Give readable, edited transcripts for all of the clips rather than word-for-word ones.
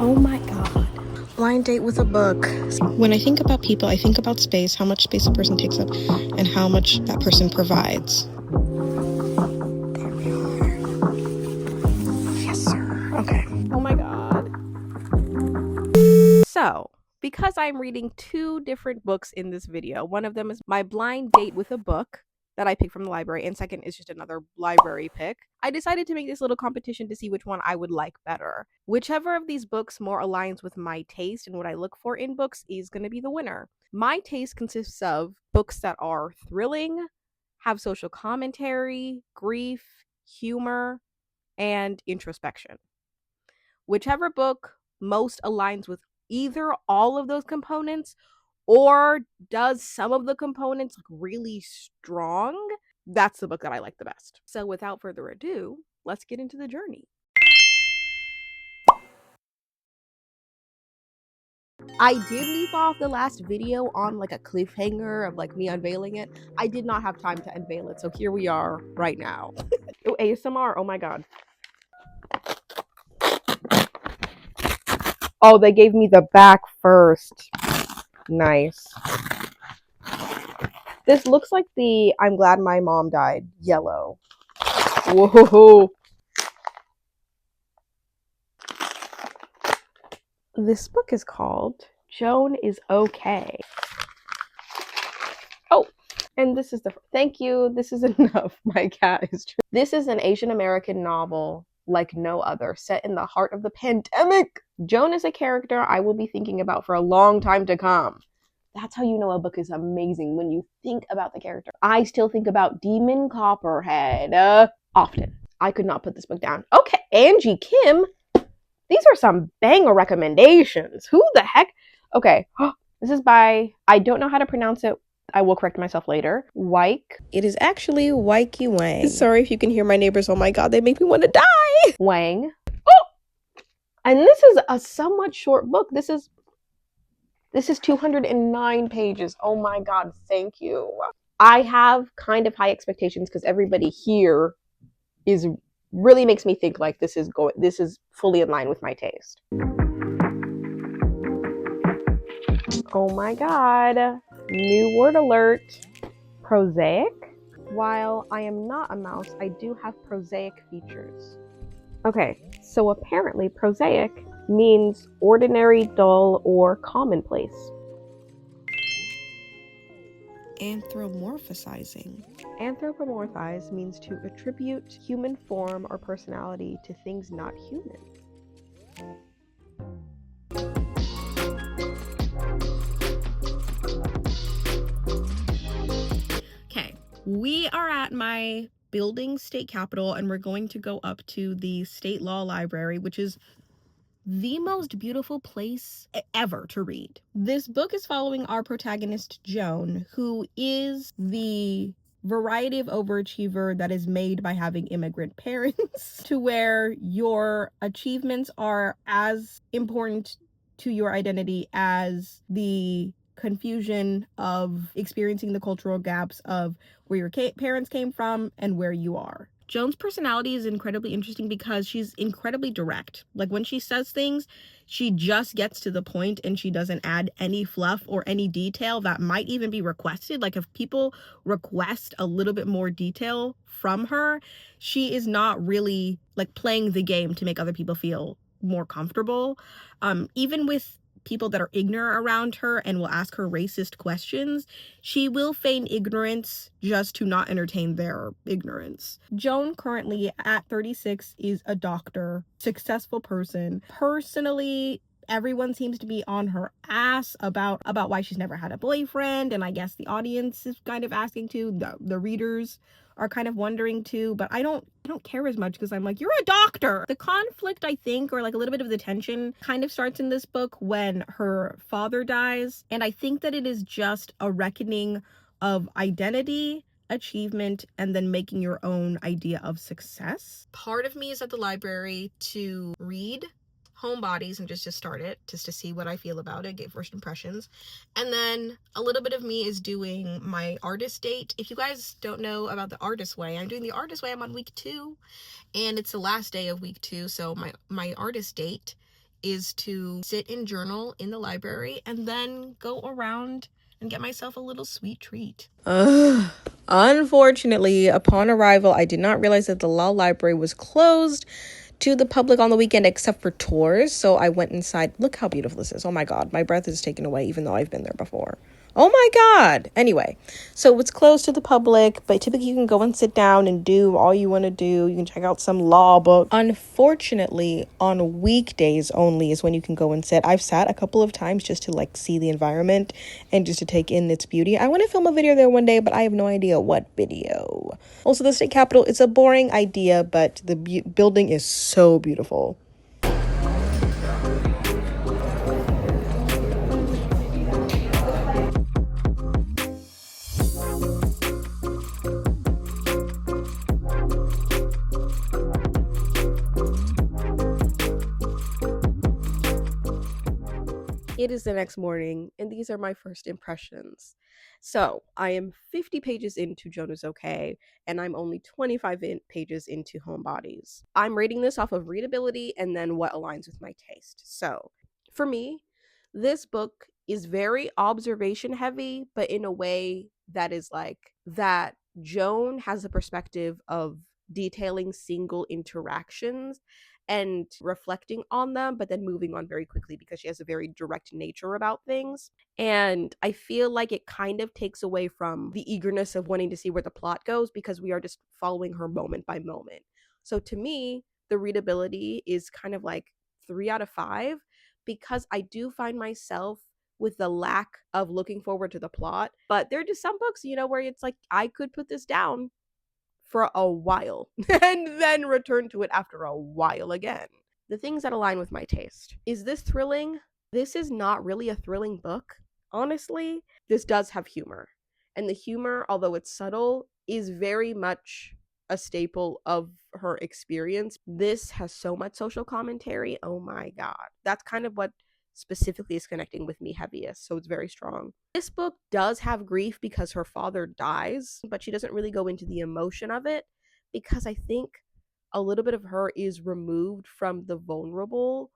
Oh my god. Blind date with a book. When I think about people, I think about space, how much space a person takes up, and how much that person provides. There we are. Yes, sir. Okay. Oh my god. So, because I'm reading 2 different books in this video, one of them is my blind date with a book that I picked from the library, and second is just another library pick. I decided to make this little competition to see which one I would like better. Whichever of these books more aligns with my taste and what I look for in books is going to be the winner. My taste consists of books that are thrilling, have social commentary, grief, humor, and introspection. Whichever book most aligns with either all of those components or does some of the components really strong, that's the book that I like the best. So without further ado, let's get into the journey. I did leave off the last video on like a cliffhanger of like me unveiling it. I did not have time to unveil it, so here we are right now. Oh, ASMR, oh my god. Oh, they gave me the back first. Nice. This looks like the I'm glad my mom died yellow. Whoa. This book is called Joan is Okay. Oh, and this is the thank you. This is enough. My cat is true. This is an Asian American novel like no other, set in the heart of the pandemic. Joan is a character I will be thinking about for a long time to come. That's how you know a book is amazing, when you think about the character. I still think about Demon Copperhead often. I could not put this book down. Okay, Angie Kim. These are some banger recommendations. Who the heck? Okay, this is by, I don't know how to pronounce it. I will correct myself later. Wyke. It is actually Wykey Wang. Sorry if you can hear my neighbors. Oh my god, they make me want to die. Wang. Oh! And this is a somewhat short book. This is 209 pages. Oh my god, thank you. I have kind of high expectations because everybody here is really makes me think like this is fully in line with my taste. Oh my god. New word alert. Prosaic. While I am not a mouse, I do have prosaic features. Okay, so apparently prosaic means ordinary, dull, or commonplace. Anthropomorphizing. Anthropomorphize means to attribute human form or personality to things not human. Okay, we are at my building state capitol and we're going to go up to the state law library, which is the most beautiful place ever to read. This book is following our protagonist, Joan, who is the variety of overachiever that is made by having immigrant parents to where your achievements are as important to your identity as the confusion of experiencing the cultural gaps of where your parents came from and where you are. Joan's personality is incredibly interesting because she's incredibly direct. Like when she says things, she just gets to the point and she doesn't add any fluff or any detail that might even be requested. Like if people request a little bit more detail from her, she is not really like playing the game to make other people feel more comfortable. Even with people that are ignorant around her and will ask her racist questions, she will feign ignorance just to not entertain their ignorance. Joan currently at 36 is a doctor, successful person. Personally, everyone seems to be on her ass about why she's never had a boyfriend, and I guess the audience is kind of asking too. The readers are kind of wondering too, but I don't care as much because I'm like, you're a doctor. The conflict, I think, or like a little bit of the tension kind of starts in this book when her father dies, and I think that it is just a reckoning of identity, achievement, and then making your own idea of success. Part of me is at the library to read Homebodies and just to start it, just to see what I feel about it, get first impressions. And then a little bit of me is doing my artist date. If you guys don't know about the artist way, I'm doing the artist way. I'm on week 2 and it's the last day of week 2. So my artist date is to sit and journal in the library and then go around and get myself a little sweet treat. Unfortunately, upon arrival, I did not realize that the law library was closed to the public on the weekend except for tours. So I went inside. Look how beautiful this is. Oh my God, my breath is taken away even though I've been there before. Oh my God. Anyway, so it's closed to the public, but typically you can go and sit down and do all you want to do. You can check out some law book. Unfortunately, on weekdays only is when you can go and sit. I've sat a couple of times just to like see the environment and just to take in its beauty. I want to film a video there one day, but I have no idea what video. Also, the state capitol, it's a boring idea, but the building is so beautiful. It is the next morning, and these are my first impressions. So, I am 50 pages into Jonah's Okay, and I'm only 25 pages into Homebodies. I'm rating this off of readability and then what aligns with my taste. So, for me, this book is very observation heavy, but in a way that is like that Joan has a perspective of detailing single interactions and reflecting on them, but then moving on very quickly because she has a very direct nature about things. And I feel like it kind of takes away from the eagerness of wanting to see where the plot goes because we are just following her moment by moment. So to me, the readability is kind of like 3 out of 5 because I do find myself with the lack of looking forward to the plot. But there are just some books, where it's like I could put this down for a while and then return to it after a while again. The things that align with my taste. Is this thrilling? This is not really a thrilling book. Honestly, this does have humor. And the humor, although it's subtle, is very much a staple of her experience. This has so much social commentary. Oh my God. That's kind of what specifically is connecting with me heaviest. So it's very strong. This book does have grief because her father dies, but she doesn't really go into the emotion of it because I think a little bit of her is removed from the vulnerable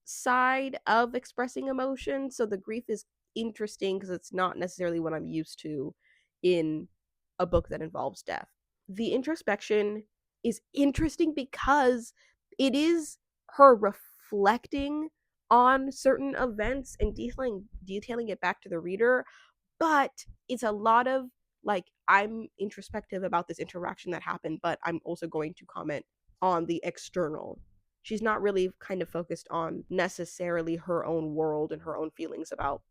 side of expressing emotion. So the grief is interesting because it's not necessarily what I'm used to in a book that involves death. The introspection is interesting because it is her reflecting on certain events and detailing it back to the reader, but it's a lot of like I'm introspective about this interaction that happened, but I'm also going to comment on the external. She's not really kind of focused on necessarily her own world and her own feelings about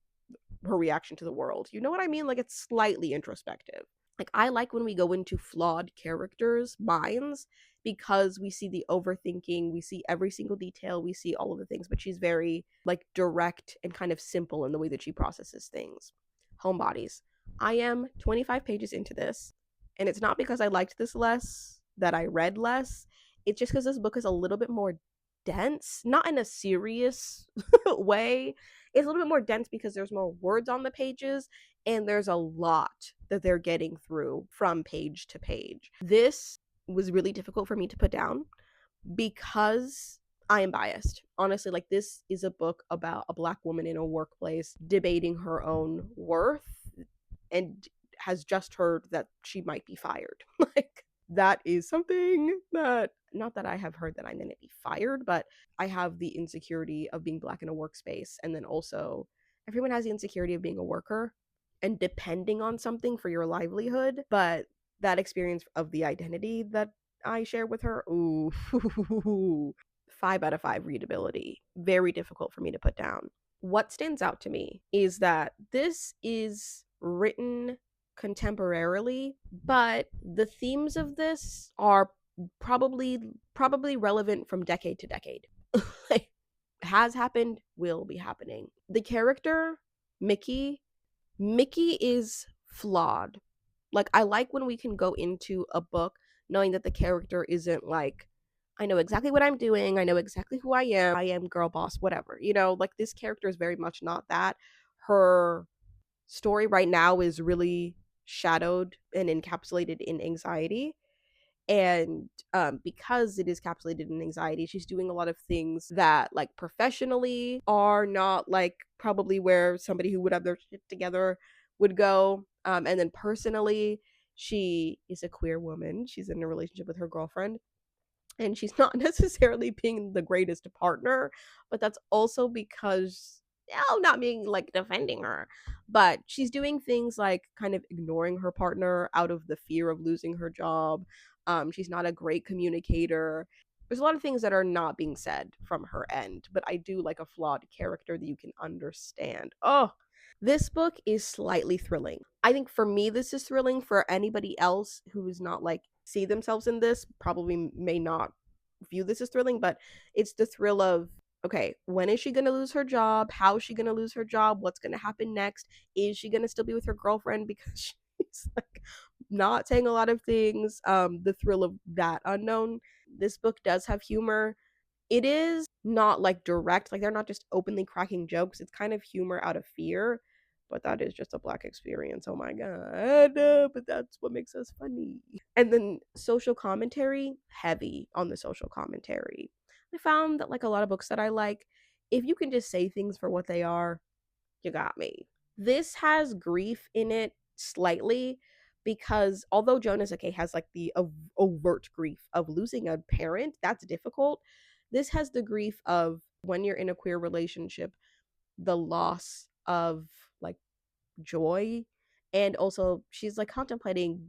her reaction to the world. You know what I mean? Like it's slightly introspective. Like I like when we go into flawed characters' minds because we see the overthinking, we see every single detail, we see all of the things, but she's very like direct and kind of simple in the way that she processes things. Homebodies. I am 25 pages into this, and it's not because I liked this less that I read less. It's just because this book is a little bit more dense, not in a serious way. It's a little bit more dense because there's more words on the pages and there's a lot that they're getting through from page to page. This was really difficult for me to put down because I am biased. Honestly, like this is a book about a Black woman in a workplace debating her own worth and has just heard that she might be fired. Like that is something that not that I have heard that I'm going to be fired, but I have the insecurity of being Black in a workspace. And then also everyone has the insecurity of being a worker and depending on something for your livelihood. But that experience of the identity that I share with her, ooh, 5 out of 5 readability. Very difficult for me to put down. What stands out to me is that this is written contemporarily, but the themes of this are probably relevant from decade to decade. Like, has happened, will be happening. The character Mickey is flawed. Like I like when we can go into a book knowing that the character isn't like I know exactly what I'm doing, I know exactly who I am girl boss, whatever. Like this character is very much not that. Her story right now is really shadowed and encapsulated in anxiety. And because it is capsulated in anxiety, she's doing a lot of things that like professionally are not like probably where somebody who would have their shit together would go. And then personally, she is a queer woman. She's in a relationship with her girlfriend, and she's not necessarily being the greatest partner, but that's also because, not being like defending her, but she's doing things like kind of ignoring her partner out of the fear of losing her job. She's not a great communicator. There's a lot of things that are not being said from her end, but I do like a flawed character that you can understand. Oh, this book is slightly thrilling. I think for me, this is thrilling. For anybody else who's not like see themselves in this, probably may not view this as thrilling, but it's the thrill of, okay, when is she going to lose her job? How is she going to lose her job? What's going to happen next? Is she going to still be with her girlfriend because she's like not saying a lot of things? The thrill of that unknown. This book does have humor. It is not like direct, like they're not just openly cracking jokes. It's kind of humor out of fear, but that is just a black experience. Oh my god. But that's what makes us funny. And then social commentary, heavy on the social commentary. I found that like a lot of books that I like, if you can just say things for what they are, you got me. This has grief in it slightly, because although Jonas okay has like the overt grief of losing a parent, that's difficult. This has the grief of when you're in a queer relationship, the loss of like joy, and also she's like contemplating,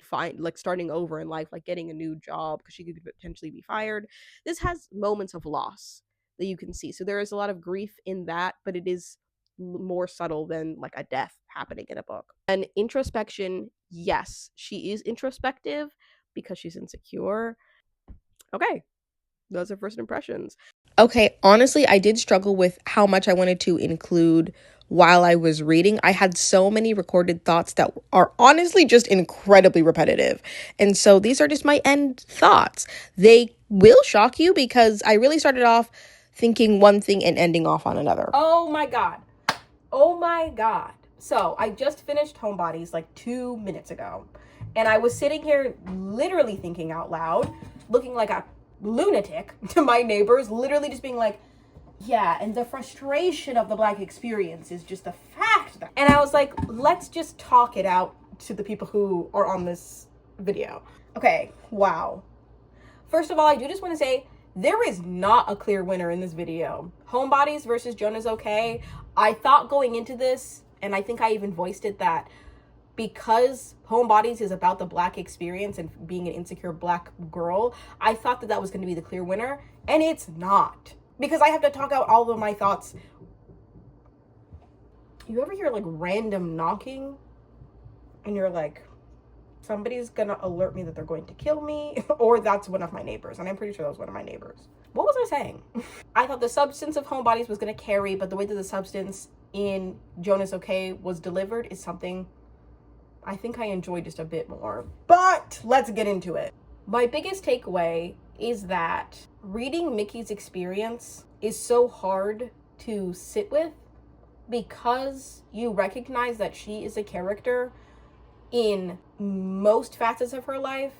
find like starting over in life, like getting a new job because she could potentially be fired. This has moments of loss that you can see. So there is a lot of grief in that, but it is more subtle than like a death happening in a book. And introspection, yes, she is introspective because she's insecure. Okay, those are first impressions. Okay, honestly, I did struggle with how much I wanted to include while I was reading. I had so many recorded thoughts that are honestly just incredibly repetitive. And so these are just my end thoughts. They will shock you because I really started off thinking one thing and ending off on another. Oh my god. Oh my god. So I just finished Homebodies like 2 minutes ago. And I was sitting here literally thinking out loud, looking like a lunatic to my neighbors, literally just being like, yeah, and the frustration of the black experience is just the fact that. And I was like, let's just talk it out to the people who are on this video. Okay, wow. First of all, I do just want to say there is not a clear winner in this video. Homebodies versus Jonah's Okay. I thought going into this, and I think I even voiced it, that because Homebodies is about the black experience and being an insecure black girl, I thought that that was going to be the clear winner, and it's not. Because I have to talk out all of my thoughts. You ever hear like random knocking? And you're like, somebody's gonna alert me that they're going to kill me, or that's one of my neighbors, and I'm pretty sure that was one of my neighbors. What was I saying? I thought the substance of Homebodies was gonna carry, but the way that the substance in Jonah's Okay was delivered is something I think I enjoyed just a bit more. But let's get into it. My biggest takeaway is that reading Mickey's experience is so hard to sit with because you recognize that she is a character in most facets of her life,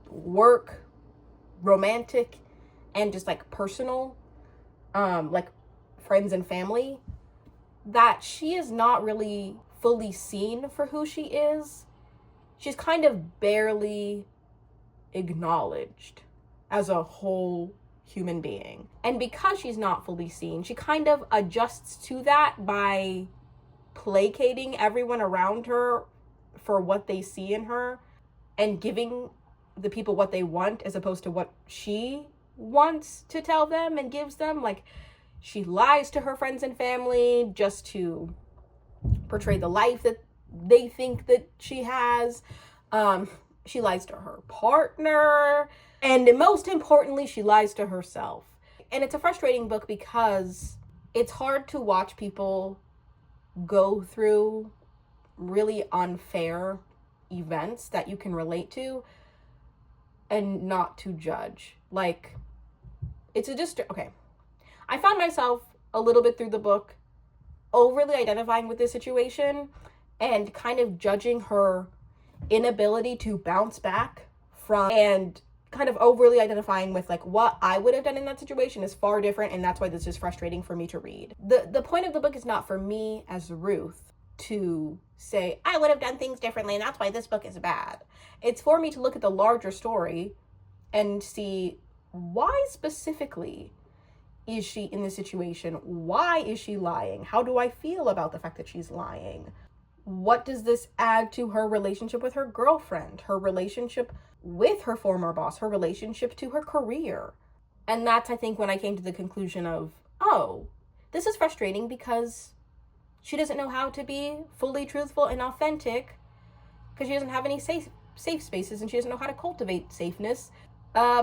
work, romantic, and just like personal, like friends and family, that she is not really fully seen for who she is. She's kind of barely acknowledged as a whole human being. And because she's not fully seen, she kind of adjusts to that by placating everyone around her for what they see in her and giving the people what they want as opposed to what she wants to tell them and gives them. Like, she lies to her friends and family just to portray the life that they think that she has. She lies to her partner, and most importantly, she lies to herself. And it's a frustrating book because it's hard to watch people go through really unfair events that you can relate to and not to judge. Like, it's okay. I found myself a little bit through the book overly identifying with this situation and kind of judging her inability to bounce back from, and kind of overly identifying with like what I would have done in that situation is far different, and that's why this is frustrating for me to read. The point of the book is not for me as Ruth to say I would have done things differently and that's why this book is bad. It's for me to look at the larger story and see why specifically is she in this situation? Why is she lying? How do I feel about the fact that she's lying? What does this add to her relationship with her girlfriend, her relationship with her former boss, her relationship to her career? And that's, I think, when I came to the conclusion of, oh, this is frustrating because she doesn't know how to be fully truthful and authentic because she doesn't have any safe spaces, and she doesn't know how to cultivate safeness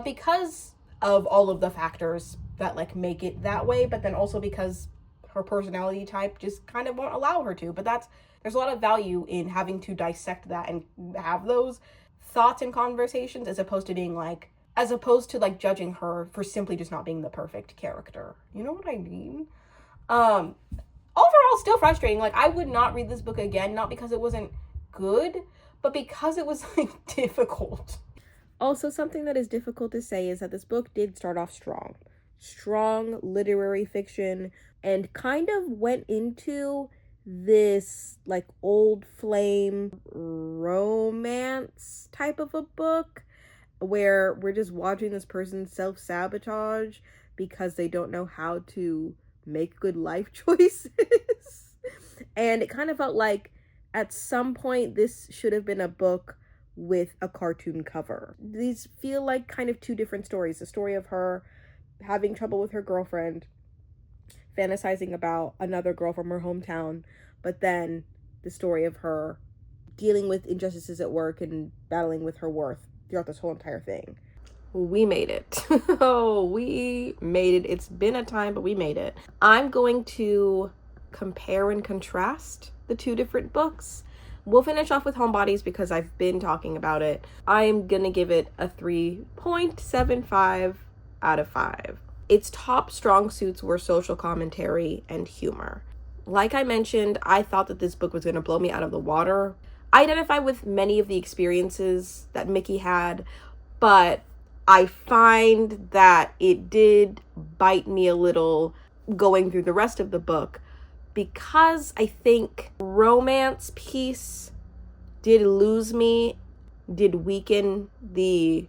because of all of the factors that like make it that way, but then also because her personality type just kind of won't allow her to. But there's a lot of value in having to dissect that and have those thoughts and conversations as opposed to like judging her for simply just not being the perfect character. You know what I mean? Overall, still frustrating. Like, I would not read this book again, not because it wasn't good, but because it was like difficult. Also, something that is difficult to say is that this book did start off strong literary fiction, and kind of went into this like old flame romance type of a book where we're just watching this person self-sabotage because they don't know how to make good life choices. And it kind of felt like at some point this should have been a book with a cartoon cover. These feel like kind of two different stories. The story of her having trouble with her girlfriend, fantasizing about another girl from her hometown, but then the story of her dealing with injustices at work and battling with her worth throughout this whole entire thing. We made it. Oh, we made it. It's been a time, but we made it. I'm going to compare and contrast the two different books. We'll finish off with Homebodies because I've been talking about it. I'm gonna give it a 3.75 out of 5. Its top strong suits were social commentary and humor. Like I mentioned, I thought that this book was gonna blow me out of the water. I identify with many of the experiences that Mickey had, but I find that it did bite me a little going through the rest of the book, because I think romance piece did lose me, did weaken the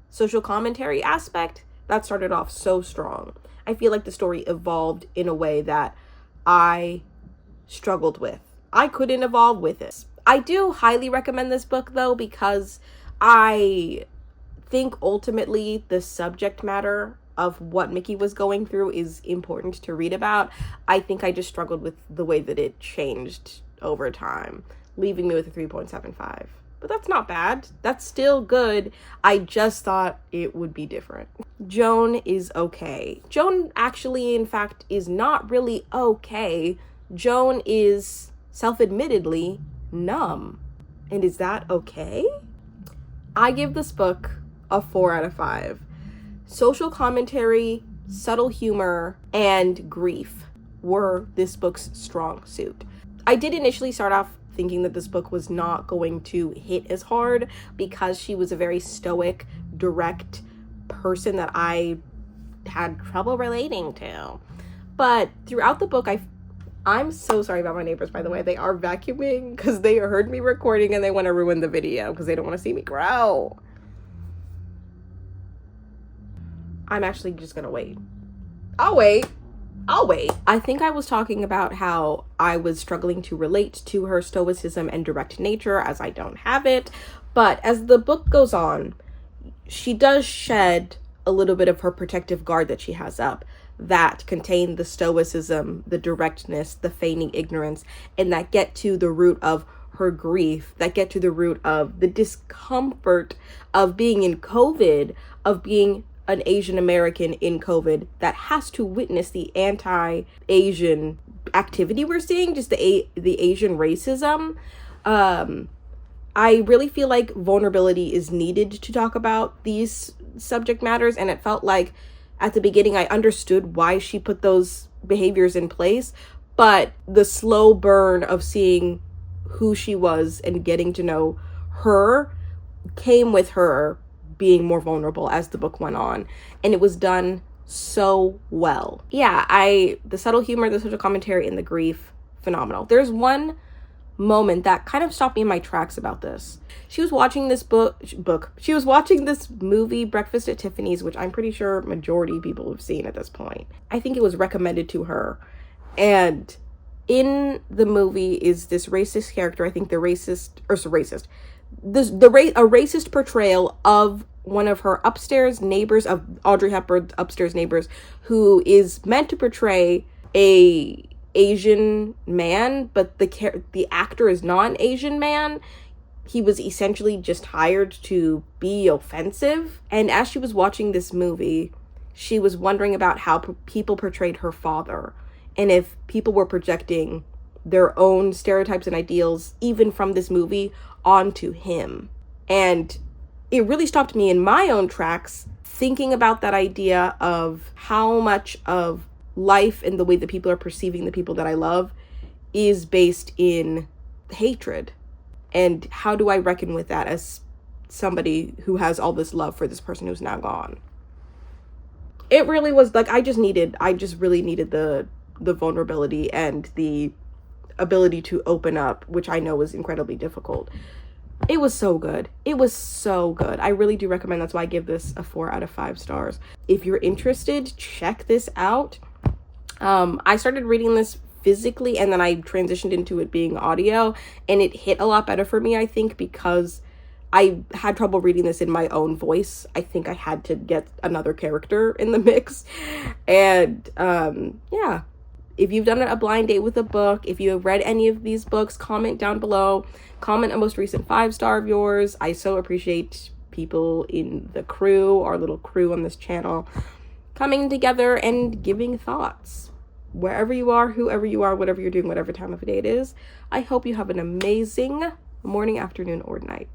social commentary aspect that started off so strong. I feel like the story evolved in a way that I struggled with. I couldn't evolve with it. I do highly recommend this book though, because I think ultimately the subject matter of what Mickey was going through is important to read about. I think I just struggled with the way that it changed over time, leaving me with a 3.75. But that's not bad. That's still good. I just thought it would be different. Joan is okay. Joan actually, in fact, is not really okay. Joan is self-admittedly numb. And is that okay? I give this book a 4 out of 5. Social commentary, subtle humor, and grief were this book's strong suit. I did initially start off thinking that this book was not going to hit as hard because she was a very stoic, direct person that I had trouble relating to. But throughout the book, I'm so sorry about my neighbors, by the way. They are vacuuming because they heard me recording and they want to ruin the video because they don't want to see me grow. I'm actually just gonna wait. I'll wait. I think I was talking about how I was struggling to relate to her stoicism and direct nature as I don't have it. But as the book goes on, she does shed a little bit of her protective guard that she has up that contain the stoicism, the directness, the feigning ignorance, and that get to the root of her grief, that get to the root of the discomfort of being in COVID, of being an Asian American in COVID that has to witness the anti-Asian activity we're seeing, just the Asian racism. I really feel like vulnerability is needed to talk about these subject matters, and it felt like at the beginning I understood why she put those behaviors in place, but the slow burn of seeing who she was and getting to know her came with her being more vulnerable as the book went on, and it was done so well. Yeah, the subtle humor, the social commentary, and the grief, phenomenal. There's one moment that kind of stopped me in my tracks about this. She was watching this she was watching this movie, Breakfast at Tiffany's, which I'm pretty sure majority of people have seen at this point. I think it was recommended to her. And in the movie is this racist character, I think a racist portrayal of one of her upstairs neighbors, of Audrey Hepburn's upstairs neighbors, who is meant to portray a Asian man, but the actor is not an Asian man. He was essentially just hired to be offensive. And as she was watching this movie, she was wondering about how people portrayed her father, and if people were projecting their own stereotypes and ideals, even from this movie, onto him. And it really stopped me in my own tracks, thinking about that idea of how much of life and the way that people are perceiving the people that I love is based in hatred. And how do I reckon with that as somebody who has all this love for this person who's now gone? It really was like, I just really needed the vulnerability and the ability to open up, which I know is incredibly difficult. It was so good. It was so good. I really do recommend. That's why I give this a 4 out of 5 stars. If you're interested, check this out. I started reading this physically, and then I transitioned into it being audio, and it hit a lot better for me, I think, because I had trouble reading this in my own voice. I think I had to get another character in the mix. And yeah, if you've done a blind date with a book, if you have read any of these books, comment down below. Comment a most recent 5-star of yours. I so appreciate people in the crew, our little crew on this channel, coming together and giving thoughts. Wherever you are, whoever you are, whatever you're doing, whatever time of the day it is, I hope you have an amazing morning, afternoon, or night.